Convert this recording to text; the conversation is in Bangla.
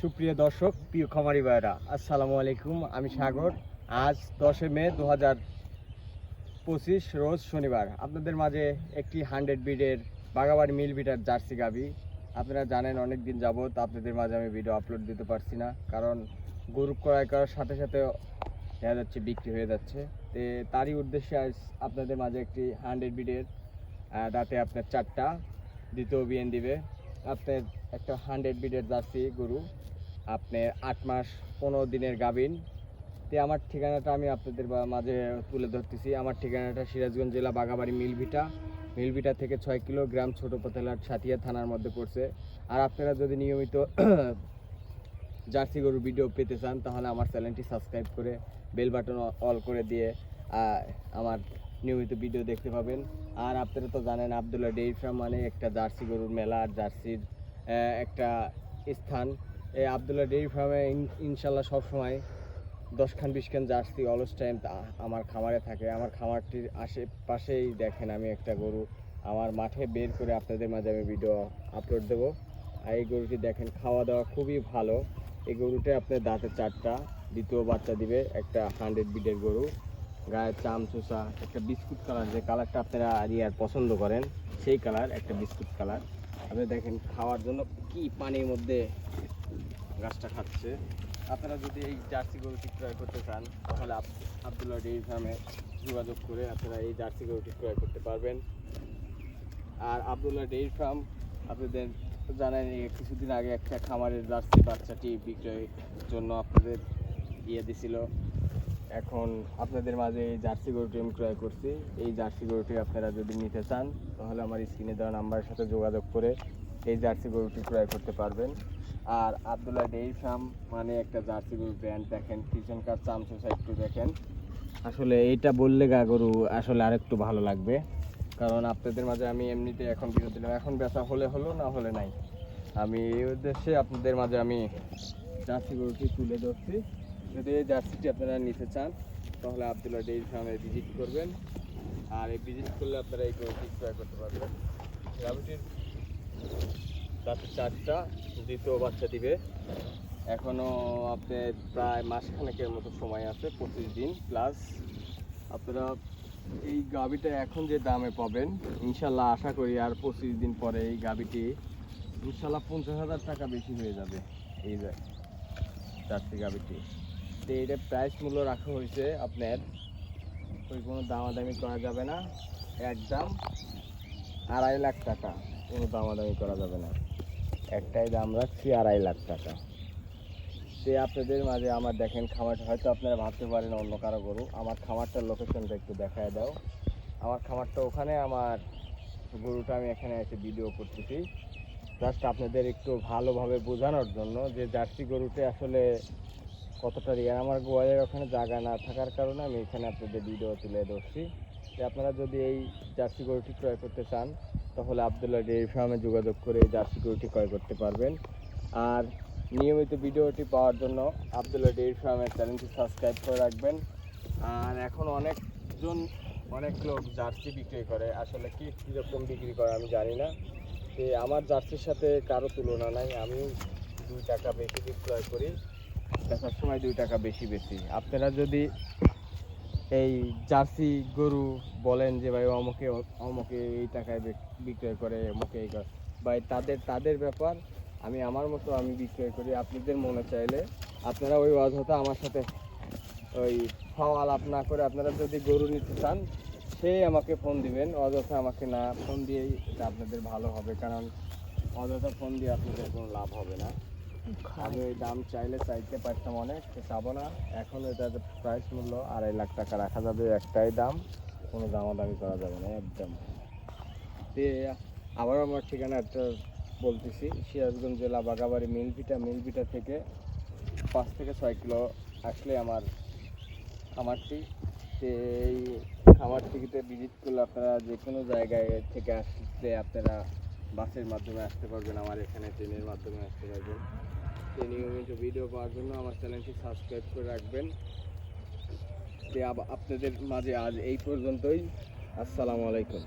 সুপ্রিয় দর্শক, প্রিয় খামারি ভাইরা, আসসালামু আলাইকুম। আমি সাগর। আজ 10 মে 2025 রোজ শনিবার আপনাদের মাঝে একটি 100 ব্রিডের বাগাবাড়ি মিল বিটার জার্সি গাভী। আপনারা জানেন অনেক দিন যাবত আপনাদের মাঝে আমি ভিডিও আপলোড দিতে পারছি না, কারণ গরু ক্রয় করার সাথে সাথে দেখা যাচ্ছে বিক্রি হয়ে যাচ্ছে। তো তারই উদ্দেশ্যে আজ আপনাদের মাঝে একটি 100 ব্রিডের দাঁতে আপনার 4টা দ্বিতীয় বিয়ান দিবে আপনার একটা 100 ব্রিডের জার্সি গরু, আপনার 8 মাস 15 দিনের গাভীন। তো আমার ঠিকানাটা আমি আপনাদের মাঝে তুলে ধরতেছি। আমার ঠিকানাটা সিরাজগঞ্জ জেলা বাগাবাড়ি মিলভিটা থেকে 6 কিলোগ্রাম ছোটো পথেলার সাথিয়া থানার মধ্যে পড়ছে। আর আপনারা যদি নিয়মিত জার্সি গরুর ভিডিও পেতে চান তাহলে আমার চ্যানেলটি সাবস্ক্রাইব করে বেল বাটন অল করে দিয়ে আমার নিয়মিত ভিডিও দেখতে পাবেন। আর আপনারা তো জানেন আবদুল্লাহ ডেইরি ফার্ম মানে একটা জার্সি গরুর মেলা আর জার্সির একটা স্থান। এই আবদুল্লাহ ডেইরি ফার্মে ইনশাল্লাহ সবসময় 10 20 খান জার্সি অলস টাইম আমার খামারে থাকে। আমার খামারটির আশেপাশেই দেখেন আমি একটা গরু আমার মাঠে বের করে আপনাদের মাঝে আমি ভিডিও আপলোড দেবো। আর এই গরুটি দেখেন খাওয়া দাওয়া খুবই ভালো। এই গরুটা আপনার দাঁতে 4টা দ্বিতীয় বাচ্চা দিবে। একটা 100 ব্রিডের গরু, গায়ের চাম চোষা একটা বিস্কুট কালার, যে কালারটা আপনারা আর পছন্দ করেন সেই কালার, একটা বিস্কুট কালার। আপনি দেখেন খাওয়ার জন্য কি পানির মধ্যে গাছটা খাচ্ছে। আপনারা যদি এই জার্সি গরুটি ক্রয় করতে চান তাহলে আবদুল্লাহ ডেইরি ফার্মে যোগাযোগ করে আপনারা এই জার্সি গরুটি ক্রয় করতে পারবেন। আর আবদুল্লাহ ডেইরি ফার্ম আপনাদের জানেন কিছুদিন আগে একটা খামারের জার্সি বাচ্চাটি বিক্রয়ের জন্য আপনাদের দিছিল। এখন আপনাদের মাঝে এই জার্সি গরুটি আমি ক্রয় করছি। এই জার্সি গরুটি আপনারা যদি নিতে চান তাহলে আমার স্ক্রিনে দেওয়া নাম্বারের সাথে যোগাযোগ করে এই জার্সি গরুটি ক্রয় করতে পারবেন। আর আবদুল্লাহ ডেইরি ফার্ম মানে একটা জার্সি গরুর ব্র্যান্ড। দেখেন পিছনকার চামচুসা একটু দেখেন, আসলে এইটা বললে গরু আসলে আরেকটু ভালো লাগবে, কারণ আপনাদের মাঝে আমি এমনিতে এখন ভিডিও দিলাম, এখন বেচা হলে হলো না হলে নাই। আমি এই উদ্দেশ্যে আপনাদের মাঝে আমি জার্সি গরুটি তুলে ধরছি। যদি এই জার্সিটি আপনারা নিতে চান তাহলে আবদুল্লাহ ডেইরি ফার্মে ভিজিট করবেন। আর এই ভিজিট করলে আপনারা এই গরুটি ক্রয় করতে পারবেন। গাভীটির দাঁতে 4টা দ্বিতীয় বাচ্চা দিবে। এখনও আপনার প্রায় মাসখানেকের মতো সময় আছে, 25 দিন প্লাস। আপনারা এই গাভীটা এখন যে দামে পাবেন ইনশাল্লাহ আশা করি আর 25 দিন পরে এই গাভীটি ইনশাল্লাহ 50,000 টাকা বেশি হয়ে যাবে। এই জার্সি গাভীটি তো এটা প্রাইস মূল্য রাখা হয়েছে আপনার, ওই কোনো দামাদামি করা যাবে না, একদম 2.5 লাখ টাকা, কোনো দামাদামি করা যাবে না। একটাই দাম রাখছি 2.5 লাখ টাকা। সে আপনাদের মাঝে আমার দেখেন খামারটা, হয়তো আপনারা ভাবতে পারেন অন্য কারো গরু। আমার খামারটার লোকেশনটা একটু দেখায় দাও। আমার খামারটা ওখানে, আমার গরুটা আমি এখানে এসে ভিডিও করতেছি জাস্ট আপনাদের একটু ভালোভাবে বোঝানোর জন্য যে জার্সি গরুতে আসলে কতটা রিয়ার। আমার গোয়ালের ওখানে জায়গা না থাকার কারণে আমি এখানে আপনাদের ভিডিও তুলে ধরছি। যে আপনারা যদি এই জার্সি গরুটি ক্রয় করতে চান তাহলে আবদুল্লাহ ডেইরি ফার্মে যোগাযোগ করে এই জার্সি গরুটি ক্রয় করতে পারবেন। আর নিয়মিত ভিডিওটি পাওয়ার জন্য আবদুল্লাহ ডেইরি ফার্মের চ্যানেলটি সাবস্ক্রাইব করে রাখবেন। আর এখন অনেক লোক জার্সি বিক্রি করে, আসলে কীরকম বিক্রি করে আমি জানি না। যে আমার জার্সির সাথে কারো তুলনা নাই, আমি 2 টাকা বেশি বিক্রয় করি, দেখার সময় 2 টাকা বেশি বেশি। আপনারা যদি এই জার্সি গরু বলেন যে ভাই অমুকে এই টাকায় বিক্রয় করে, অমুকে এই ভাই তাদের ব্যাপার, আমি আমার মতো আমি বিক্রয় করি। আপনাদের মনে চাইলে আপনারা ওই অযথা আমার সাথে ওই খাওয়া আলাপ না করে আপনারা যদি গরু নিতে চান সেই আমাকে ফোন দিবেন, অযথা আমাকে না ফোন দিয়েই এটা আপনাদের ভালো হবে, কারণ অযথা ফোন দিয়ে আপনাদের কোনো লাভ হবে না। আমি ওই দাম চাইতে পারতাম অনেক, চাবো না। এখন এটার প্রাইস মূল্য 2.5 লাখ টাকা রাখা যাবে, একটাই দাম, কোনো দামাদামি করা যাবে না একদম। আবার আমার ঠিকানাটা বলতেছি, সিরাজগঞ্জ জেলা বাগাবাড়ি মিলভিটা থেকে 5 থেকে 6 কিলো আসলে আমার খামারটি। এই খামারটিতে ভিজিট করলে আপনারা যে কোনো জায়গায় থেকে আসলে আপনারা বাসের মাধ্যমে আসতে পারবেন, আমার এখানে ট্রেনের মাধ্যমে আসতে পারবেন। নিয়মিত ভিডিও পাওয়ার জন্য আমার চ্যানেলটি সাবস্ক্রাইব করে রাখবেন। আপনাদের মাঝে আজ এই পর্যন্তই। আসসালামু আলাইকুম।